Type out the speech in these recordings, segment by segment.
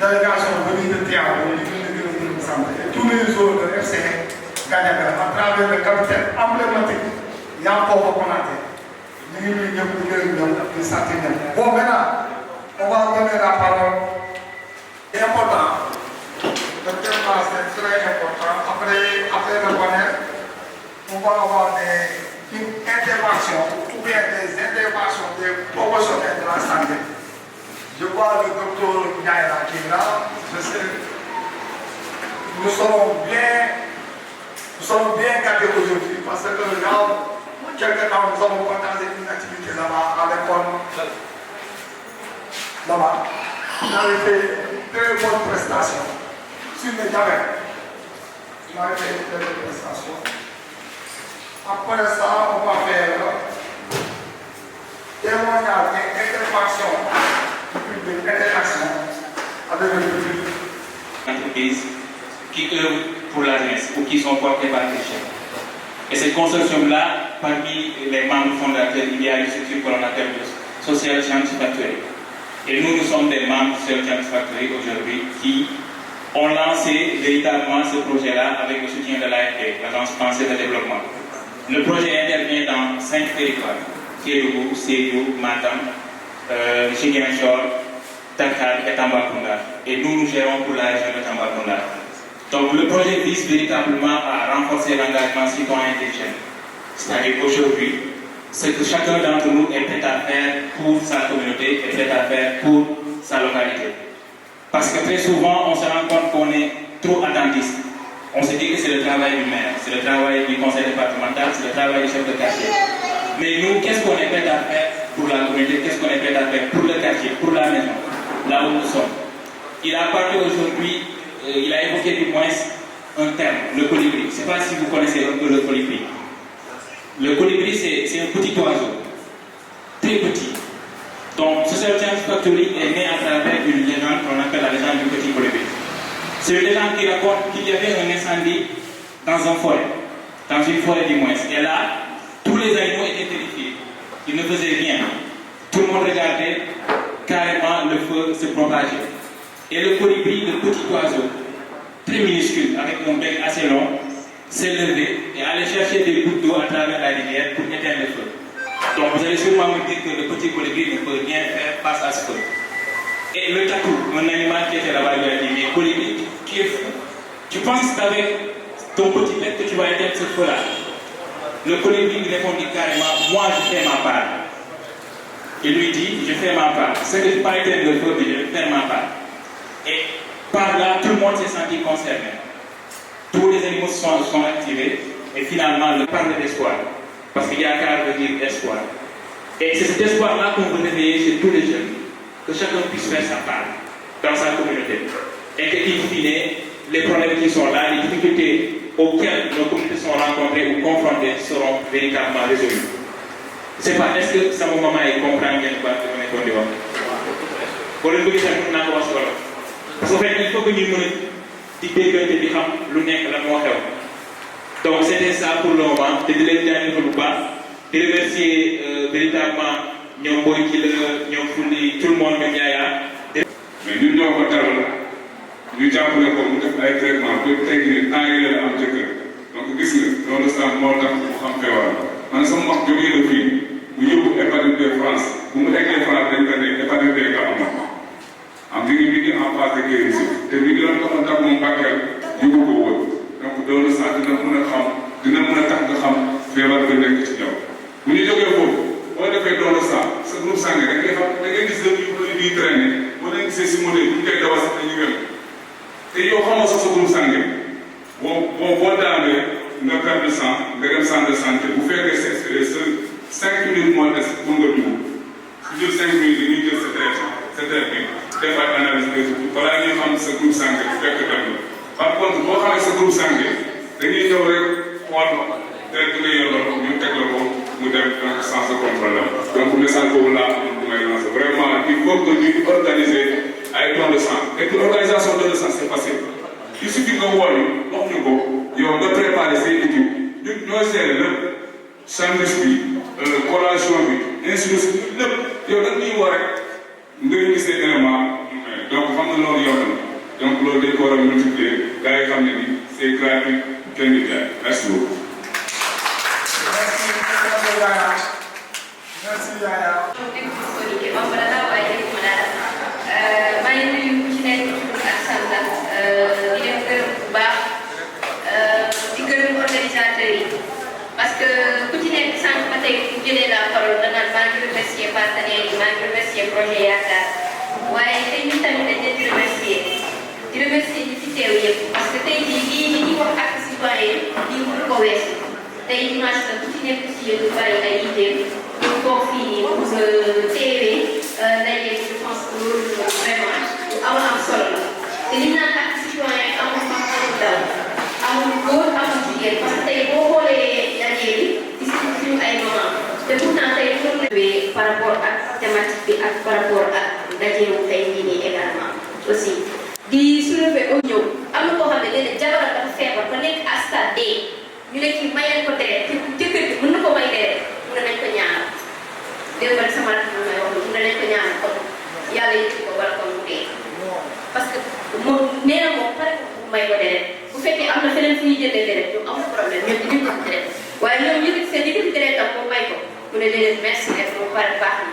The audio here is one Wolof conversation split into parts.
délégation venue de Tivaouane et tous les joueurs de FC Gadiaga à travers le capitaine emblématique Yankhoba Konaté. Nous bon, maintenant, on va donner la parole. C'est important. Le thème c'est très important. Après le bonheur, on va avoir une intervention ou bien des interventions des professionnels de la santé. Je vois le docteur Ndiaye qui est là. Je sais, nous serons bien gâtés aujourd'hui parce que quelque temps nous avons partagé une activité là-bas à l'école. Là-bas, on avait fait une très bonne prestation sur le diabète. On avait fait une très bonne prestation. Après ça, on va faire témoignage et intervention du public, interaction avec le public. Entreprises qui œuvrent pour la jeunesse ou qui sont portées par les jeunes. Et cette consortium-là, parmi les membres fondateurs, il y a une structure qu'on appelle Social Chance Factory. Et nous sommes des membres de Social Chance Factory aujourd'hui qui ont lancé véritablement ce projet-là avec le soutien de l'AFD, l'Agence française de développement. Le projet intervient dans 5 territoires: Kédougou, Sédhiou, Matam, Ziguinchor, Dakar et Tambacounda. Et nous gérons pour la région de Tambacounda. Donc le projet vise véritablement à renforcer l'engagement citoyen des jeunes. C'est-à-dire qu'aujourd'hui, ce que chacun d'entre nous est prêt à faire pour sa communauté, est prêt à faire pour sa localité. Parce que très souvent, on se rend compte qu'on est trop attentiste. On se dit que c'est le travail du maire, c'est le travail du conseil départemental, c'est le travail du chef de quartier. Mais nous, qu'est-ce qu'on est prêt à faire pour la communauté? Qu'est-ce qu'on est prêt à faire pour le quartier, pour la maison, là où nous sommes? Il a parlé aujourd'hui, il a évoqué du moins un terme, le colibri. Je ne sais pas si vous connaissez un peu le colibri. Le colibri, c'est un petit oiseau, très petit. Donc, Social Chance Factory est né à travers une légende qu'on appelle la légende du petit colibri. C'est une légende qui raconte qu'il y avait un incendie dans une forêt du moins. Et là, tous les animaux étaient terrifiés. Ils ne faisaient rien. Tout le monde regardait carrément le feu se propager. Et le colibri, le petit oiseau, très minuscule, avec un bec assez long, s'est levé et allait chercher des gouttes d'eau à travers la rivière pour éteindre le feu. Donc vous allez sûrement me dire que le petit colibri ne peut rien faire face à ce feu. Et le tatou, un animal qui était là-bas, lui a dit: mais colibri, tu es fou. Tu penses qu'avec ton petit bec que tu vas éteindre ce feu-là? Le colibri lui répondit carrément: moi je fais ma part. Il lui dit: je fais ma part. Ce que je ne vais pas éteindre le feu, mais je vais faire ma part. Et par là, tout le monde s'est senti concerné. Tous les animaux sont activés et finalement, le parle d'espoir. Parce qu'il y a qu'à venir espoir. Et c'est cet espoir-là qu'on veut réveiller chez tous les jeunes. Que chacun puisse faire sa part dans sa communauté. Et que, in fine, les problèmes qui sont là, les difficultés auxquelles nos communautés sont rencontrées ou confrontées seront véritablement résolues. Je ne sais pas, est-ce que ça mon maman comprend bien quoi que je vais dire? Pour le dire, parce qu'en fait, il faut que nous donc c'était ça pour le moment. Je de remercier véritablement tout le monde. Mais nous avons ñu jàppale ko mu def ay traitement ba tey nii temps yii la am jëkkër donc gis nga loolu sax moo tax mu xam feebar man sama wax jógee na fii mu yóbbu hépatite B France bu mu eggee France dañ ko ne hépatite B nga am na am mi ngi en phase de guérison te mi ngi doon doxal ndax moom Bakel yóbbu ko woon donc loolu sax dina mën a xam dina mën a tax nga xam feebar bi nekk ci yow bu ñu jógee foofu boo defee doole sax sa groupe sanguin da ngay xam da ngay gis dëkk yu bëri di traîner boo leen gisee si modèle bu ñu koy dawal sax dañuy wér te yow xamoo sax sa groupe sanguin boo daanee nga perte sang nga dem centre de santé bu fekkee sa 5 minutes moo des pour nga dugg su jël 5 minutes dañuy jël sa deret bi def ay analyse de balaa ñuy xam sa groupe sanguin bu fekk dem la par contre boo xamee sa groupe sanguin dañuy ñëw rek xool deret bi nga yoroon ñu teg la ko mu dem donc sans aucun problème donc message boobu laa am bu may lancer vraiment il faut que ñu organiser ay don de sang et puis organisation don de sang c'est facile il suffit nga woo ñu wax ñu ko yow nga préparer say équipe ñun ñoo gérer lépp sandwich bi collation bi ainsi de suite lépp yow da ñuy woo rek nga gisee élément donc xam nga que loolu yoon na donc loolu dañ ko war a multiplier gars yi xam ne ni c'est gratuit kenn du jaay merci beaucoup. merci Yaya. maa ngi nuyu ku ci nekk ak santam di leen gërëm bu baax di gërëm organisateurs yi parce que ku ci nekk sànq ba tey bu jëlee la parole danaan maa ngi remercier partenaires yi maa ngi remercier projet Yaakaar waaye tey ñun tamit dañ leen di remercier ñi fi teew yëpp parce que tey jii lii li ñuy wax ak citoyen lii mënu ko weesu tey dimanche la ku ci nekk si yéen lu bari ay idées ñu toog fii nii pour teewee ndaje je pense que loolu vraiment lu am solo la te li ñu naan ak citoyen amul mag amul ndaw amul góor amul jigéen parce que tey boo xoolee ndaje bi gis nañu suñu ay moment te pourtant tey pour ñu par rapport ak thématique bi ak par rapport ak ndaje wu tey jii nii également aussi di soulever au ñëw am na koo xam ne léeg-léeg jabaram dafa feebar ba nekk à stade D ñu ne kii mayal ko deret te jëkkër ji mën na ko may deret mun nañ ko ñaanal démb rek sama rakk may wax mun nañ ko ñaanal kon yàlla yëkkati ko wala kon mu dee parce que moom nee na moom pare may ko deret bu fekkee am na feneen fu ñuy jëndee deret ñu am problème ñoom di jënd deret waaye ñoom yëkkati seen yëkkati deret tam moom may ko mu ne déedéet merci rek moom pare baax na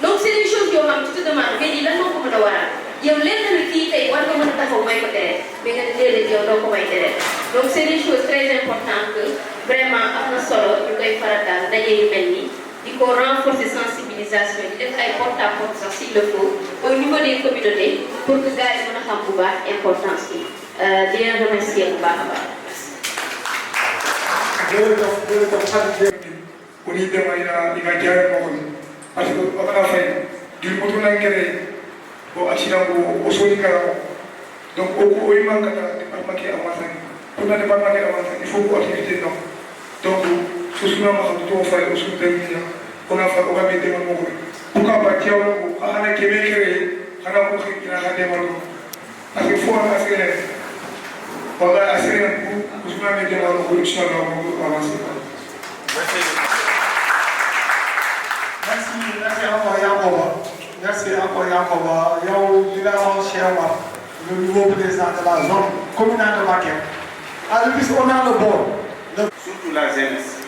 donc c'est des choses yoo xam tu te demandes mais lii lan moo ko mën a waral yow lenn na kii tey war nga mën a taxaw may ko deret mais nga ne déedéet yow doo ko may deret donc c'est des choses très importantes que vraiment am na solo ñu koy faratal daje yu mel nii di ko renforcer sensibilisation di def ay porte-à-porte sax s'il le faut au niveau des communautés pour que gars yi mën a xam bu baax importance bi di leen remercier bu baax a baax. jërëjëf xarit ko ni dema ina jaare mo kon parce que bakana fay dil mutu na ngere o accident o soni kala donc o ko o imanga ta département qui avance pour na département qui avance il faut ko activité non donc so suna ma xam to fay o sunu dem ni on a fait o ga be dem mo ko pour ka ba tiaw ko ana ke be kere ana ko ina ha dem mo parce que faut assurer wala assurer pour suna me dem mo ko inshallah mo avancer merci encore Yankoba merci encore Yankoba yow li la wax Cheikh Omar le nouveau président de la zone communale de Bakel à l'UPIS on a le bord surtout la jeunesse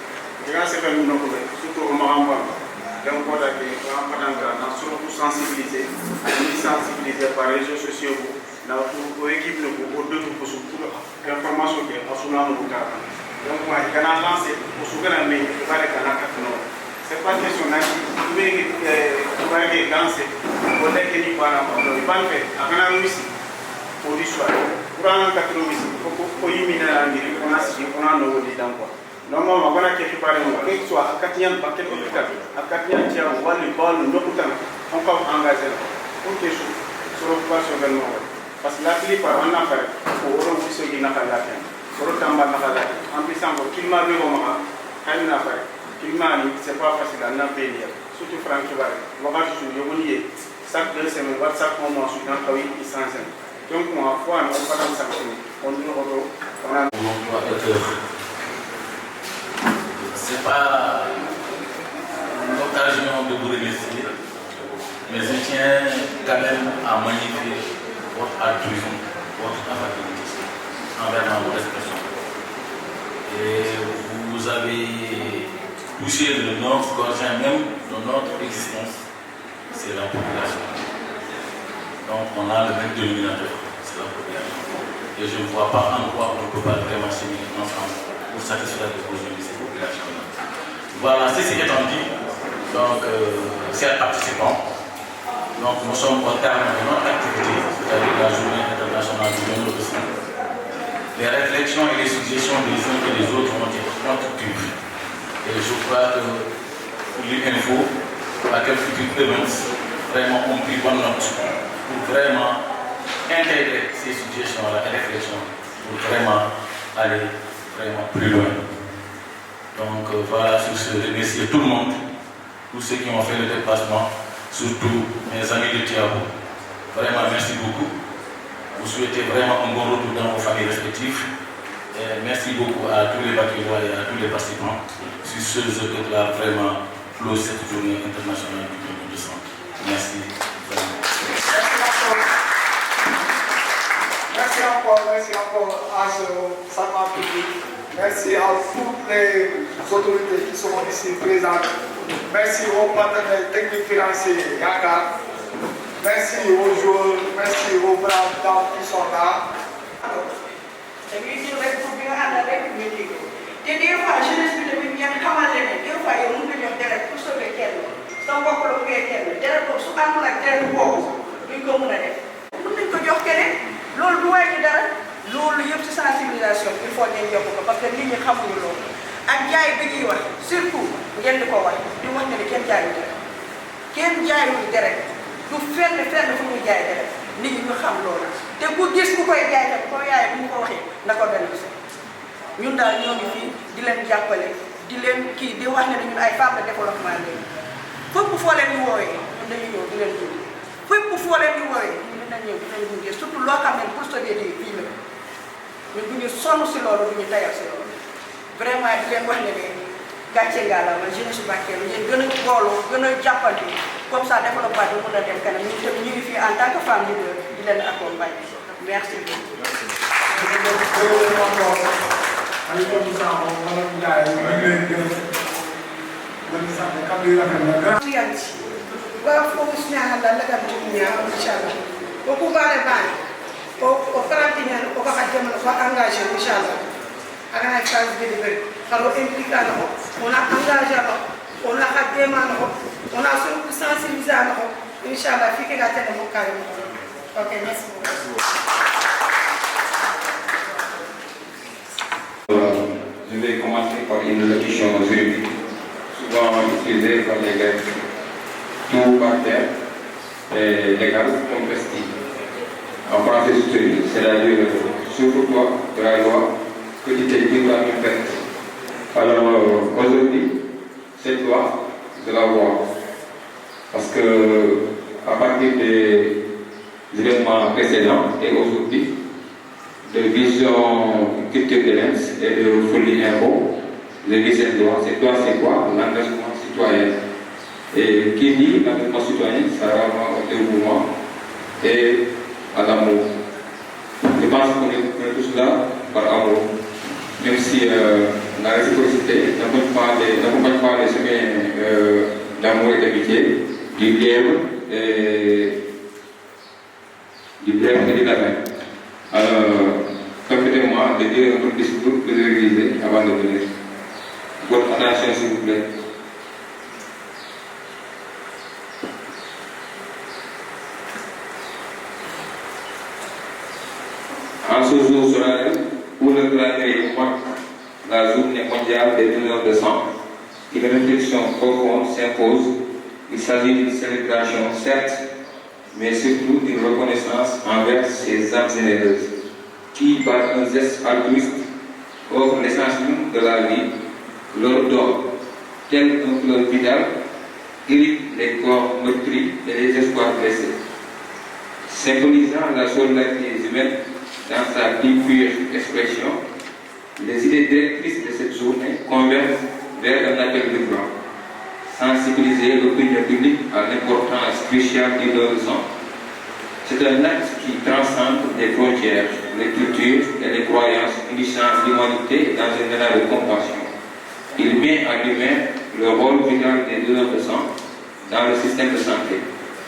grand secteur nous n'avons pas surtout au Mahamba donc on a des grands parents surtout sensibiliser par les réseaux sociaux na pour équipe nous pour d'autres pour information que asuna nous donc moi je vais lancer pour soutenir mais il va les canaux c'est pas question là tu vas aller danser pour les qui n'y pas il va le faire à canal ici pour l'histoire pour un 80 ici pour y miner la mairie on a nos dedans quoi normalement on a quelque part on que soit à Katian Bakel hôpital à Katian tiens on va le bal nous autant on peut engager pour que sur l'occupation de nous parce que la plupart on a fait pour revoir ce qui n'a pas la peine pour tamba n'a pas la peine en plus encore qu'il m'a vu au moment quand il n'a pas c'est pas facile à n'appeler surtout Franck Kibar voyage sur le monier chaque 2 semaines WhatsApp au mois sur un travail qui s'enseigne donc moi fois on va pas sanctionner on a c'est pas l'occasion de vous remercier mais je tiens quand même à magnifier votre altruisme votre amabilité envers notre expression et vous avez toucher le nord gorgien même de notre existence, c'est la population. Donc on a le même dénominateur, c'est la population. Et je ne vois pas en quoi on ne peut pas vraiment cheminer ensemble pour satisfaire les besoins de ces populations-là. Voilà, ceci étant dit, donc chers participants, donc nous sommes au terme de notre activité, c'est-à-dire la journée internationale du don de sang. Les réflexions et les suggestions des uns et des autres ont été constructives. Et je crois que l'info, à quel futur events, vraiment ont pris bonne note pour vraiment intégrer ces suggestions-là et réflexions pour vraiment aller vraiment plus loin. Donc voilà, sur ce, remercier tout le monde, tous ceux qui ont fait le déplacement, surtout mes amis de Tiabo. Vraiment merci beaucoup. Vous souhaitez vraiment un bon retour dans vos familles respectives. Et merci beaucoup à tous les Bakélois et à tous les participants sur ce que tu as vraiment close cette journée internationale du don de sang. Merci. Vraiment. Merci encore à ce savant public. Merci à toutes les autorités qui sont ici présentes. Merci aux partenaires techniques financiers Yaka. Merci aux joueurs, merci aux braves dames qui sont là. dañuy jël rek pour bi nga àndal rek ñu dégg te des fois jeunesse bi tamit ngeen xamal leen ne des fois yow mën nga jox deret pour sauver kenn sa mbokk la buggee kenn deret boobu su àndul ak deret boobu duñ ko mën a def mën nañ ko jox keneen loolu du wàññi dara loolu yëpp ci sensibilisation il faut ngeen yokk ko parce que nit ñi xamuñu loolu ak jaay bi ñuy wax surtout ngeen di ko wax di wax ne kenn jaayul deret kenn jaayul deret du fenn fu muy jaay deret nit ñi ñu xam loolu te ku gis ku koy jaay tam ko yaay bu mu ko waxee na ko dénoncé ñun daal ñoo ngi fii di leen jàppale di leen kii di wax ne ñun ay femmes de développement lañu fépp foo leen ñu woowee ñun dañuy ñëw di leen gunge fépp foo leen ñu woowee ñun dinañ ñëw di leen gunge surtout loo xam ne pour sauver des vies la ñun du ñu sonn si loolu du ñu tayal si loolu vraiment di leen wax ne gàcce ngalaama jeunesse Bakel yéen gën a booloo gën a jàppante comme ça développement bi mën a dem kanam ñun tamit ñu ngi fii en tant que femme leader di leen accompagner merci beaucoup. Bafusinyanga lakamtunya inshallah. Okubale bani. O karantinya o bakajama ko engagé inshallah. Agana phase de début. Xaro impliqué na ko. On a engagé na ko. On a xadema na ko. On a surtout sensibilisé na ko. Inshallah fi ke gata mo kay mo. OK, merci beaucoup. Je vais commencer par une locution juridique, souvent utilisée par les Grecs. Tout caractère est légal comme vestige. En français soutenu, c'est-à-dire souffre-toi de la loi que tu t'es dit par une fête. Alors aujourd'hui, cette loi, je la vois. Parce que à partir des événements précédents et aujourd'hui, de vision culture de l'Inde et de folie info, je dis cette loi. Cette loi, c'est quoi? L'engagement citoyen. Et qui dit l'engagement citoyen, ça renvoie au dévouement et à l'amour. Je pense qu'on est tous là par amour. Même si la réciprocité n'accompagne pas les chemins d'amour et d'amitié, du lièvre et du lapin. Alors, permettez-moi de dire un autre discours que de réviser avant de venir. Votre attention, s'il vous plaît. En ce jour solennel, où le calendrier marque la journée mondiale des donneurs de sang, une réflexion profonde s'impose. Il s'agit d'une célébration, certes, mais surtout d'une reconnaissance envers ces âmes généreuses qui, par un geste altruiste, offrent l'essentiel de la vie, leur don, tel un fleur vital, irrite les corps meurtris et les espoirs blessés. Symbolisant la solidarité humaine dans sa plus pure expression, les idées directrices de cette journée convergent vers un appel de blanc. Sensibiliser l'opinion publique à l'importance cruciale du don de sang. C'est un acte qui transcende les frontières, les cultures et les croyances, unissant l'humanité dans un élan de compassion. Il met à l'humain le rôle vital des donneurs de sang dans le système de santé,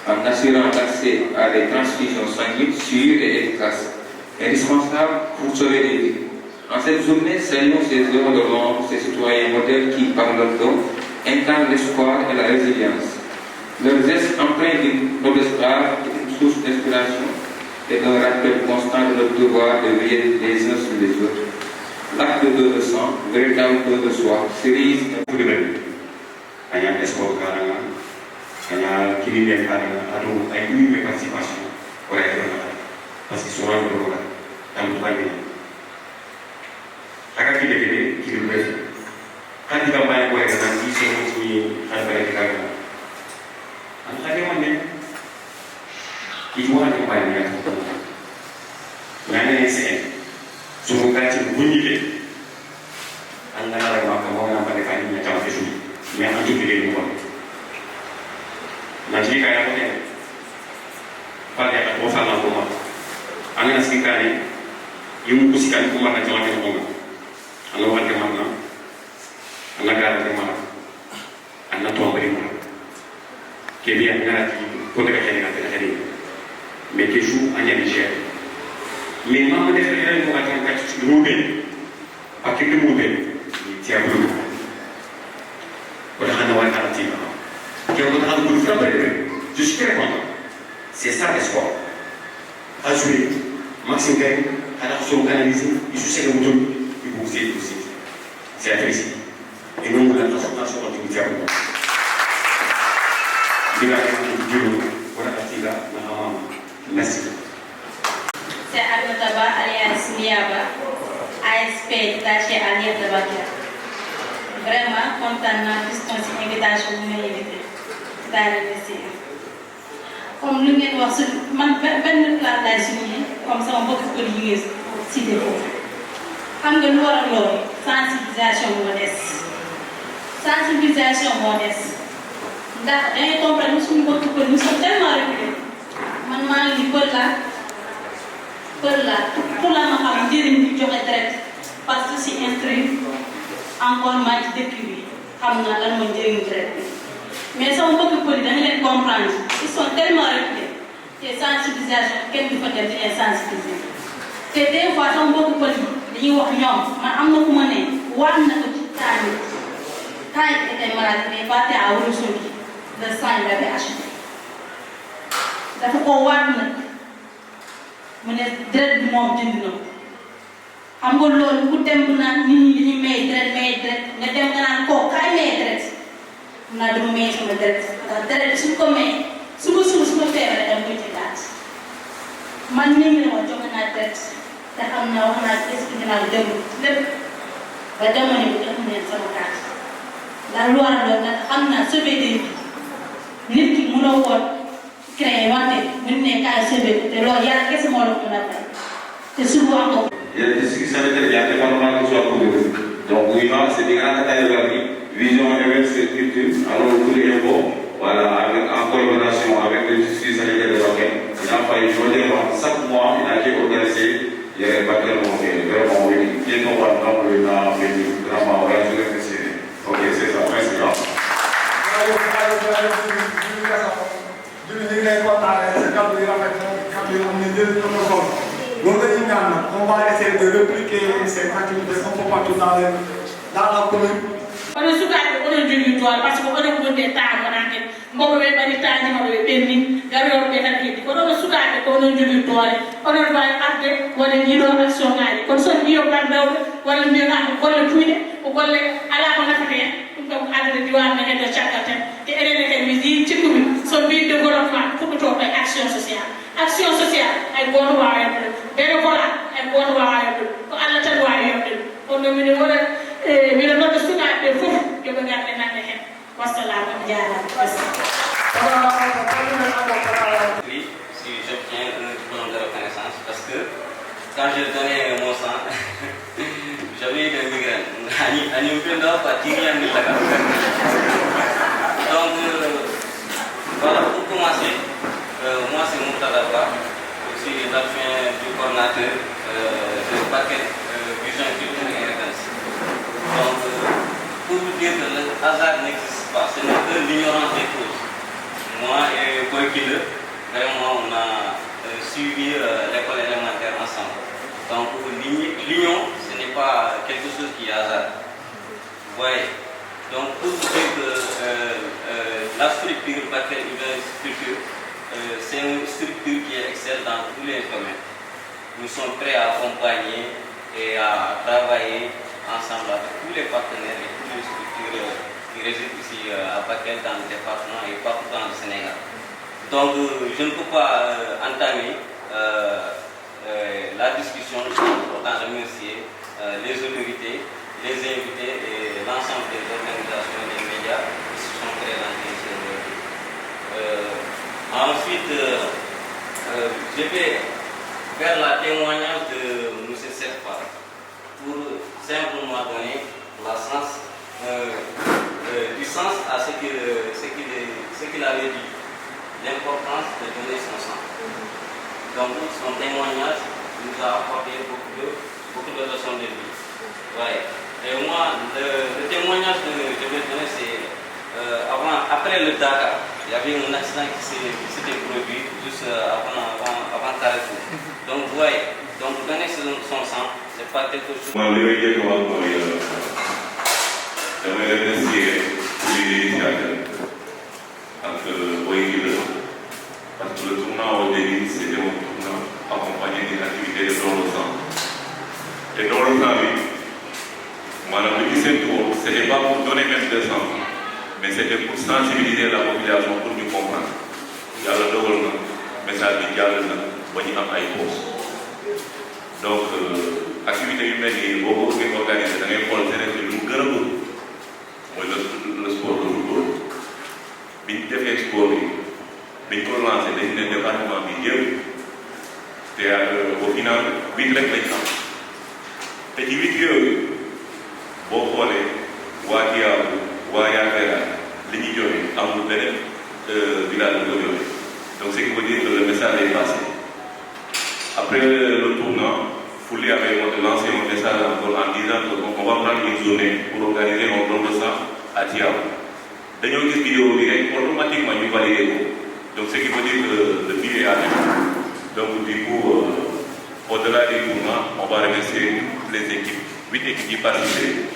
en assurant l'accès à des transfusions sanguines sûres et efficaces, indispensables pour sauver des vies. En cette journée, saluons ces heureux de l'ombre, ces citoyens modèles qui, par leur don, incarnent l'espoir et la résilience. Leur geste empreint d'une noblesse rare est une source d'inspiration et d'un rappel constant de notre devoir de veiller les uns sur les autres. L'acte de don de sang, véritable don de soi, cerise un coup de bébé. Kanya espoir karanga, kanya kiri karanga, ado ay une participation pour être là, parce qu'ils sont là pour là, dans le travail. Aka kiri bébé. Kan kita main kue dengan isi antara kita. Antara dia mana? Ibu ada main yang mana yang saya suruh kaji bunyi deh. Antara orang makan orang nampak dekat ini macam apa sih? Yang anjing dia ni buat. Nanti kayak apa ni? Pada yang aku sama aku mah. angana sikani yimu kusikani kuma na jamane ko ngam Allah wante manna Allah garante manna anna to bari mo ke bi angana ko daga xeni na daga xeni mais que joue à Niger mais maman de faire une attaque à Moubé à qui de Moubé il tient bleu voilà on a un article qui on a un peu de je suis très content c'est ça l'espoir à jouer Maxime Gaye à la sur canalisé il se sait le bouton il vous aussi c'est la félicité et nous la transformation dans le diable il a dit voilà l'article merci. C'est Aminata Ba alias Miaba, ASP détaché à l'IR de Bakel. Vraiment content de cette invitation que vous m'avez invitée. C'est à remercier. Comme nous venons de voir, ben la tâche comme ça on peut que les gens si des fois. Comme de l'or, sensibilisation modeste. Sensibilisation modeste. D'accord, et comprendre nous sommes tellement reculés. Man maa ngi pël la pour la ma xam njëriñ bi joxe direct parce que si instruit encore maa ci dëkk bi xam naa lan mooy njëriñ direct bi mais sama mbokk pël yi dañu leen comprendre ils sont tellement reculés te sensibilisation kenn du fa dem di leen sensibiliser te des fois sama mbokk pël yi dañuy wax ñoom man am na ku ma ne waat na ko ci taani quand il était malade il est parti à Ourossogui le sang il avait acheté dafa ko waat nag mu ne deret bi moom jënd na ko xam nga loolu ku dem bu naan nit ñi dañuy may deret nga dem nga naan koo kaay may deret mun naa dama may sama deret ndax deret bi suñ ko may suba su ma feebaree dama koy jëndaat man nii ngi ne ma joxe naa deret te xam naa wax naa expliqué naa ko dem lépp ba jamono bi def neen sama carte ndax lu war a doon nag xam naa sauver des vies nit ki mënoo woon créé wante mën ne kaay sauver te loolu yàlla kese moo la ko mën a fay te souvent ko. Il y a des discussions avec les gens qui sont posées. Donc, oui, c'est des grands détails de vision avec cette culture. Alors, tous les infos, voilà, avec, en collaboration avec les justices sanitaires de Bakel, il a fallu choisir chaque mois, il a été organisé, il y a Bakel, vraiment, oui, bien qu'on va dans le temps, vraiment, on va tout réfléchir. Ok, c'est ça, merci. On va essayer de répliquer ces activités un peu partout dans la commune. On a souvent on jogi tool parce que on a gonde taa wonande mbobo be bari taaji mo be penni garo be tan hedi ko do sukabe ko on jogi tool on ba arde wala yido action ngaji kon son biyo bandaw wala mi na ko le tuide ko golle ala ko nafate dum ko adde diwan na hedo chakata te erene ke mi di ci commune so bi développement ko to be action sociale ay gono waaye bere ko la ay gono waaye ko alla tan waaye on no mi wala mi non do sukabe fof yo be garde nande hen wassalam jaara oui, si j'obtiens un diplôme de reconnaissance parce que quand je donnais mon sang j'avais des migraines ani peu d'or pas tirer en Dakar donc voilà pour commencer moi c'est Mourtada Ba je suis l'adjoint du coordinateur de Bakel Vision Culture et Élégance. Donc, pour vous dire que le hasard n'existe pas, ce n'est que l'ignorance des causes. Moi et Boykile, vraiment, on a suivi l'école élémentaire ensemble. Donc, l'union, ce n'est pas quelque chose qui est hasard. Vous voyez. Donc, pour vous dire que la structure Bakel Culture, c'est une structure qui excelle dans tous les domaines. Nous sommes prêts à accompagner et à travailler ensemble avec tous les partenaires et toutes les structures qui résident ici à Bakel, dans le département et partout dans le Sénégal. Donc, je ne peux pas entamer la discussion sans remercier les autorités, les invités et l'ensemble des organisations et des médias qui se sont présentés ici aujourd'hui. Ensuite, je vais faire la témoignage de M. Serpa pour simplement donner la sens, du sens à ce qu'il avait dit, l'importance de donner son sang. Donc, son témoignage nous a apporté beaucoup de leçons de vie. Ouais. Et moi, le témoignage que je vais donner, c'est après le Dakar, il y avait un accident qui s'était produit juste avant Carrefour. Donc, vous voyez, donner son sang, c'est pas quelque chose. Moi, je vais dire damay remercier tous les initiateurs ak ONG parce que le tournant au début c'était un tournant accompagné d'une activité de don de sang. Et don de sang bi maanaam li ñu séntu woon c'était pas pour donner même de sang mais c'était pour sensibiliser la population pour ñu comprendre yàlla dogal na message bi jàll na ba ñu am ay poches donc activité yu mel nii boo ko bëggee organiser da ngay xool Sénégal lu mu gën a bëgg mooy le sport de football bi ñu defee sport bi ñu ko lancé dañu ne département bi yëpp te au final 8 rek lañ am te ci 8 yooyu boo xoolee waa Diaw waa Yaakaar li ñuy joxe amul beneen village bu ko joxe donc ce qui veut dire que le message est passé après le tournant Foulé avait lancé un message encore en disant qu'on va prendre une journée pour organiser un don de sang à Diaw dañoo gis vidéo bi rek automatiquement ñu validé ko donc ce qui veut dire que le billet est arrivé donc du coup au-delà du tournant on va remercier les équipes 8 équipes qui participent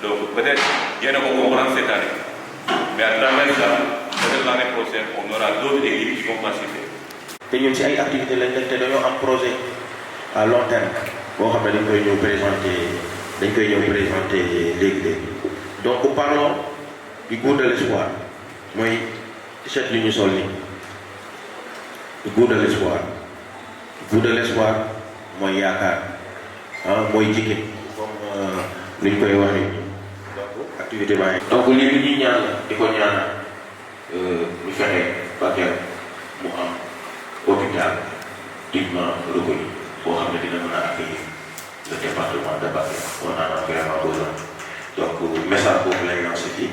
donc peut-être yéen a ko comprendre cette année mais à travers ça peut-être l'année prochaine on aura d'autres équipes qui vont participer. te ñun ci ay activités lañ def te dañoo am projet à long terme boo xam ne dañ koy ñëw présenter léegi donc parlons du goût de l'espoir mooy t-shirt li ñu sol nii du goût de l'espoir mooy yaakaar mooy jigéen comme ni ñu koy waxee donc activité baa ngi donc lii li ñuy ñaan di ko ñaanal ñu fexe Bakel mu am hôpital dignement reconnu boo xam ne dina mën a accueillir le département de Bakel on en a vraiment besoin donc message boobu lay lancé fii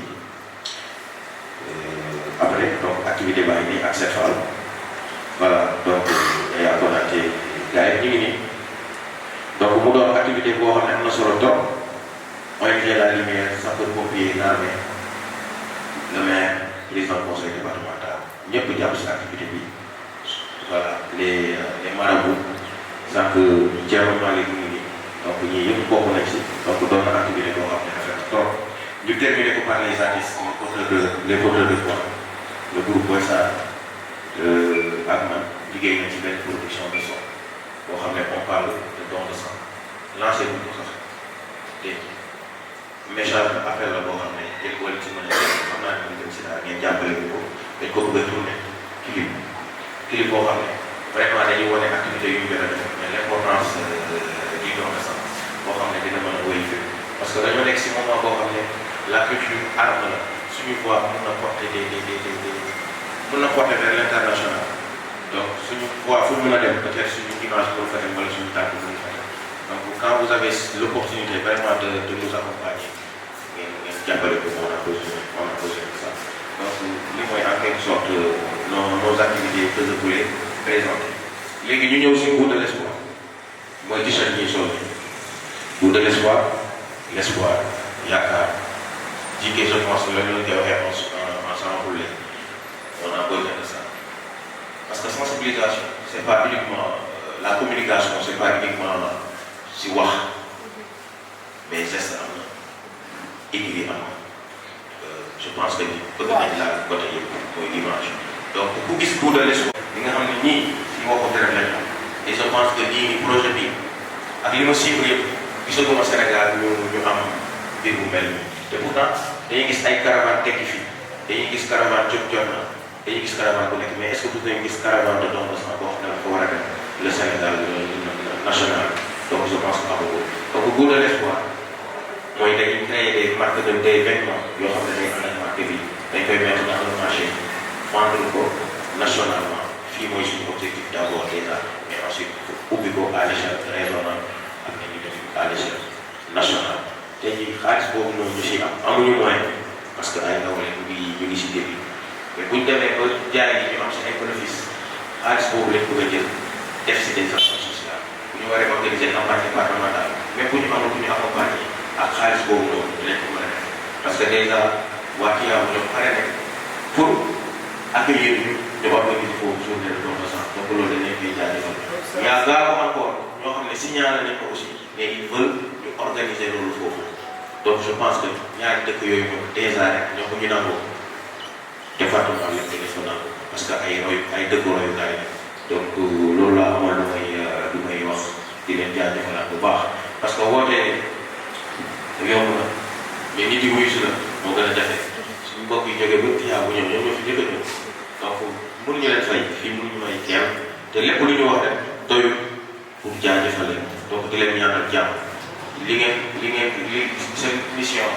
après donc activité baa ngi nii ak cette fois voilà donc yaa ko naatee gars yi ñu ngi nii donc mu doon activité boo xam ne am na solo trop ONG La Lumière sapeurs-pompiers l'armée le maire président conseil départemental ñëpp jàpp si activité bi voilà les marabouts sànq Thierno Malick mu ngi nii donc ñii yëpp bokk nañ si donc doon na activité boo xam ne rafet trop ñu terminé ko par les artistes les porteurs de voix le groupe Boy Sarr ak man liggéey nañ ci benn production de son boo xam ne on parle de don de sang lancé bu ko sax te message appel la boo xam ne yéen wala ci mën a xam naa ne ñu dem si daal ngeen jàppale ko dañ ko bëgg a tourné clip boo xam ne vraiment dañuy wane activité yu ñu gën a def mais l'importance du don de sang boo xam ne dina mën a wéy fi parce que dañoo nekk si moment boo xam ne la culture arme la suñu voix mën na porter mën na porter vers l'international donc suñu voix fu mën a dem peut-être suñu image pour fa dem wala suñu tàgg pour fa dem donc quand vous avez l'opportunité vraiment de nous accompagner ngeen jàppale ko on a besoin de ça donc li mooy en quelque sorte nos activités que je voulais présenter léegi ñu ñëw si goût de l'espoir mooy t-shirt ñuy sol goût de l'espoir yaakaar jigéen je pense que loolu la ñu koy waxee ensemble on a besoin de ça parce que sensibilisation c'est pas uniquement la communication c'est pas uniquement si wax mais geste am na équilibre am na je pense que bëgg nañ la côté yëpp mooy image donc ku gis goût de l'espoir li nga xam ne ñii si waxu dara lañ am et je pense que nii projet bi ak li ma suivre yëpp gisaguma Sénégal ñu am mbir bu mel nii te pourtant dañuy gis ay caravane tekki fii dañuy gis caravane jot na dañuy gis caravane bu nekk mais est-ce que du dañuy gis caravane de don de sang boo xam ne dafa war a dem le Sénégal national donc je pense que amoo donc goût de l'espoir mooy dañuy créer des marques des vêtements yoo xam ne day ànd ak marque bi dañ koy mettre dans le marché vendre ko nationalement fii mooy suñu objectif d'abord déjà mais ensuite ubbi ko à l'échelle régionale ak nañu def à l'échelle nationale tey jii xaalis boobu noonu ñu si amuñu moyen parce que ay ndaw lañ ñu ngi si début mais buñ demee ba jaay yi ñu am si ay bénéfice xaalis boobu lañ bëgg a jël def si des actions sociales bu ñu waree ba campagne départementale mais bu ñu amul ku ñu accompagner ak xaalis boobu noonu dinañ ko mën a def parce que déjà waa Kiyaabu ñoom pare nañ pour accueillir ñu te organiser foofu journée de don de sang donc loolu dañ leen koy jaajëfal. y a gaaw encore ñoo xam ne signalé nañ ko aussi mais ils veulent ñu organiser loolu foofu donc je pense que ñaari dëkk yooyu ñoom déjà rek ñoo ko ñu nangoo département bi dañ ko nangoo parce que ay dëkk royukaay la donc loolu laa amoon lu may wax di leen jaajëfalaat bu baax parce que wootee yomb na mais nit yi wuyu si la moo gën a jafe suñu mbokk yi jógee ba Kiyaabu ñoom ñoo fi njëkk a ñëw donc mënuñu leen fay fii mënuñu may kenn te lépp lu ñu wax rek doyul pour jaajëfal leen donc di leen ñaanal jàmm li seen mission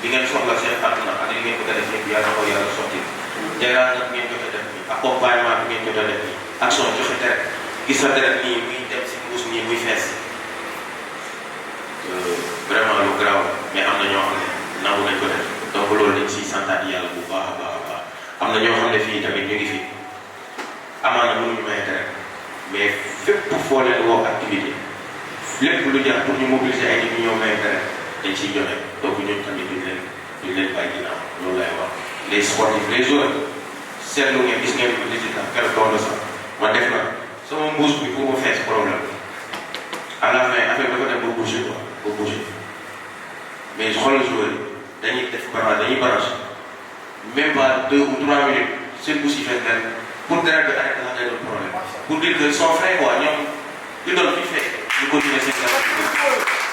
li ngeen soxla seen àdduna ak li ngeen ko def yëpp yàlla na ko yàlla sotti terrain nag ngeen jot a def nii accompagnement bi ngeen jot a def nii action joxe deret gis sa deret nii muy dem si mbuus nii muy fees vraiment lu garaaw mais am na ñoo xam ne nangu nañ ko def donc loolu dañ siy santaat yàlla bu baax a baax a baax am na ñoo xam ne fii tamit ñu ngi fi amaana mënuñu may deret mais fépp foo leen woo activité lépp lu jar pour ñu mobiliser ay nit ñi ñoo may deret dañ ciy joxe donc ñun tamit duñ leen bàyyi ginnaaw loolu lay wax les sportifs les joueurs seetlu ngeen gis ngeen résultat keroog doon na sax ma def na sama mbuus bi pour mu fees problème à la fin affaire dafa dem ba bouger quoi ba bouger mais xoolal joueur yi dañuy def dañuy branché même pas 2 ou 3 minutes seen mbuus yi fees leen pour deret bi arrêté sax day doon problème pour dire que son frère quoi ñoom di doon fi fekk ñu continuer seen activité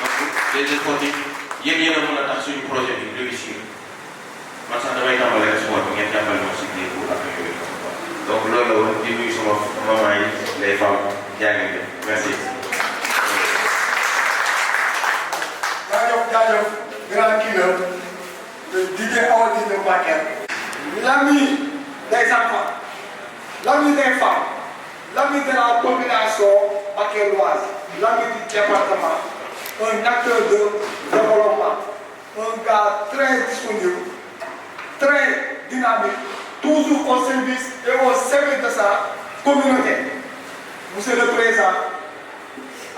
donc les sportifs yéen a mën a tax suñu projet bi réussir man sax damay tàmbale sport bi ngeen jàppale ma si biir pour affaire yooyu donc loolu la woon di nuyu sama maman yi les femmes jaay merci. jaajëf grand kii la le DJ Awadi de Bakel. L'ami des enfants, l'ami des femmes, l'ami de la population bakeloise, l'ami du département, un acteur de développement, un gars très disponible, très dynamique, toujours au service et au service de sa communauté. Monsieur le Président,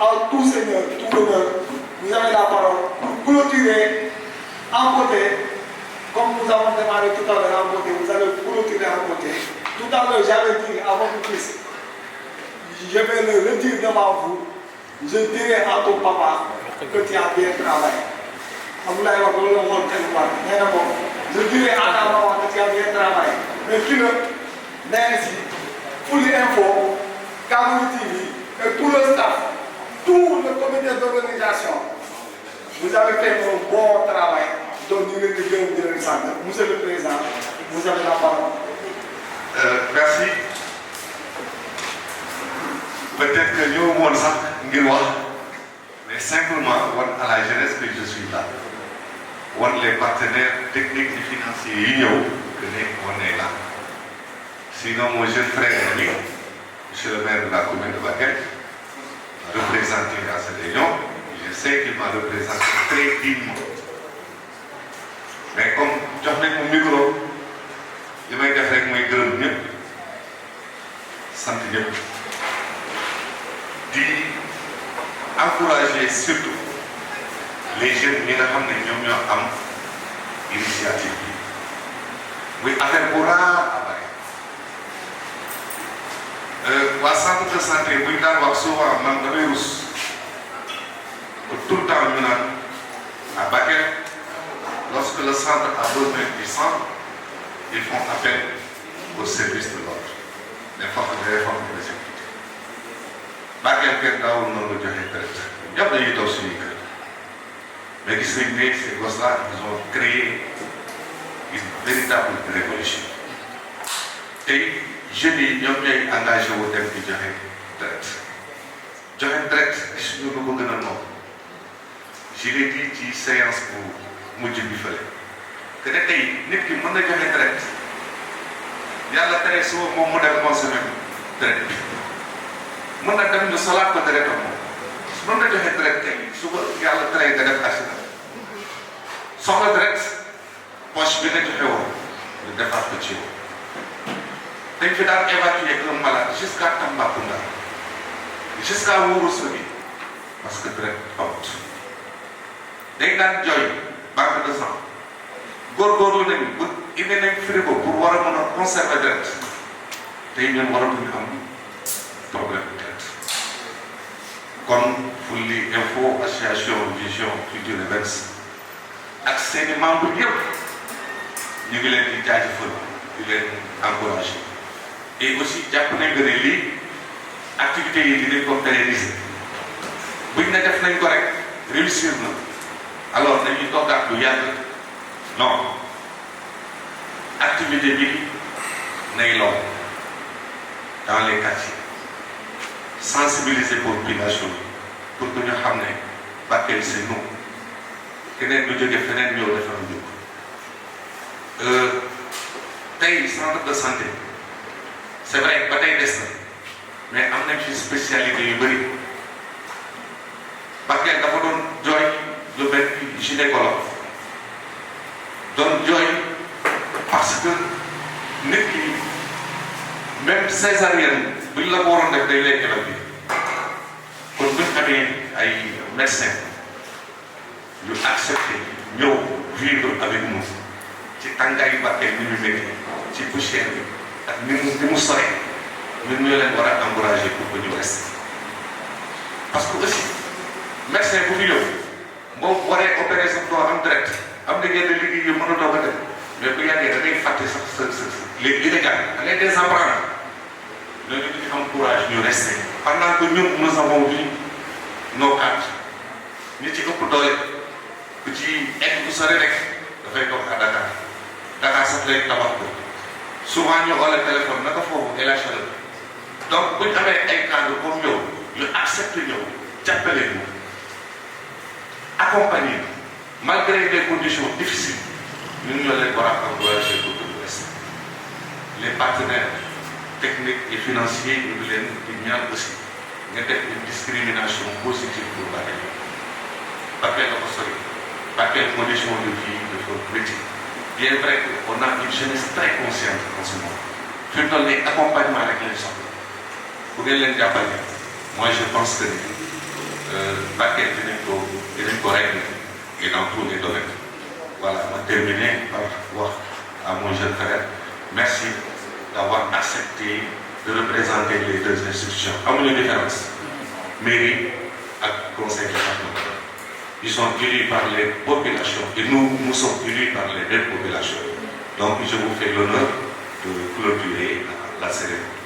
à tout seigneur, tout l'honneur, vous avez la parole pour clôturer en côté, comme nous avons démarré tout à l'heure en côté, vous allez clôturer en côté. Tout à l'heure, j'avais dit à votre fils, je vais le redire devant vous, je dirai à ton papa que tu as bien travaillé. Je dirai à ta maman que tu as bien travaillé. Mais qui le merci pour l'info, Kaboul TV et tout le staff, tout le comité d'organisation. Vous avez fait un bon travail. Donc nous le disons centre. Monsieur le Président, vous avez la parole. Merci. Peut-être que nous avons ça, mais simplement à la jeunesse que je suis là. Les partenaires techniques et financiers, on est là. Sinon, mon jeune frère, monsieur le maire de la commune de Bakel, m'a représenté à cette réunion. Je sais qu'il m'a représenté très dignement. Mais comme je n'ai pas mon micro, je vais faire avec mes deux minutes. Santé Dieu. Encourager surtout les jeunes qui ont une initiative. Oui, affaire pour le centre de santé, vous avez souvent manqué tout le temps à Bakel, lorsque le centre a besoin du sang, ils font appel au service de l'ordre, les forces de sécurité. Bakel, il y a des gens qui mais ces gosses-là, ils ont créé une véritable révolution. Et je dis, ils ont engagé au thème de Johen Traite. Johen Traite, je ne peux pas dire non. Je l'ai dit dans séance pour Moudjibi Fale. Que les gens qui ont Johen Traite, il y a la traite sur mon modèle consommé traite. Je suis dem de salat ko traite mo. Su ma joxe traite tey suba yàlla traite nga def accident. Soxla traite poche bi nga joxe woon ñu defaat ko ci yow. Dañ fi daan évacuer un malade jusqu'à Tambacounda, jusqu'à Ourossogui. parce que deret amut dañ daan jooy banque de sang góorgóorlu nañu ba indi nañ frigo pour war a mën a conserver deret tey ñun waratuñu am problème de deret kon Fulli Info association Vision Futur Events ak seeni membres yëpp ñu ngi leen di jaajëfal di leen encouragé et aussi jàpp nañ que ne lii activités yi dinañ ko pérenniser buñ ne def nañ ko rek réussir na alors dañuy toggaat lu yàgg non activité bi nay lool dans les quartiers sensibiliser population bi pour que ñu xam ne Bakel c'est nous keneen lu jóge feneen ñëw defar lu jóg tey centre de santé c'est vrai ba tey des na mais am nañ ci spécialité yu bëri Bakel dafa doon jooy lu mel ni gynécologue doon jooy parce que nit ki même césarienne buñ la ko waroon def day lay jëlal bi kon buñ amee ay médecin yu accepté ñëw vivre avec nous ci tàngaayu Bakel ni mu métti ci poussière bi ak ni mu sore ñun ñoo leen war a encourager pour que ñu reste parce que aussi médecin bu fi ñëw boo waree opérer sax doo am direct am na yenn liggéey yu mën a doog a def mais bu yàggee da ngay fàtte sax sa li légal da ngay désapprendre ñooñu dañu am courage ñu rester pendant que ñun nous avons vu nos cartes ñi ci ëpp doole ku ci egg bu sori rek dafay toog à Dakar sax lay tabax ko souvent ñu wala téléphone naka foofu et la chaleur donc bu ñu amee ay cadre comme yow ñu accepté ñëw jàppale ñu accompagner malgré des conditions difficiles ñun ñoo leen war a encourager pour que ñu reste les partenaires techniques et financiers ñu ngi leen di ñaan aussi nga def une discrimination positive pour Bakel Bakel dafa sori Bakel condition de vie dafa métti bien vrai qu'on a une jeunesse très consciente en ce moment fi mu toll nii accompagnement rek lañ soxla bu ngeen leen jàppale moi je pense que Bakel dinañ ko régler et dans tous les domaines voilà ma terminer par wax à mon jeune frère merci d'avoir accepté de représenter les deux institutions amuñu différence mairie ak conseil départemental ils sont élus par les populations et nous sommes élus par les mêmes populations donc je vous fais l'honneur de clôturer la cérémonie.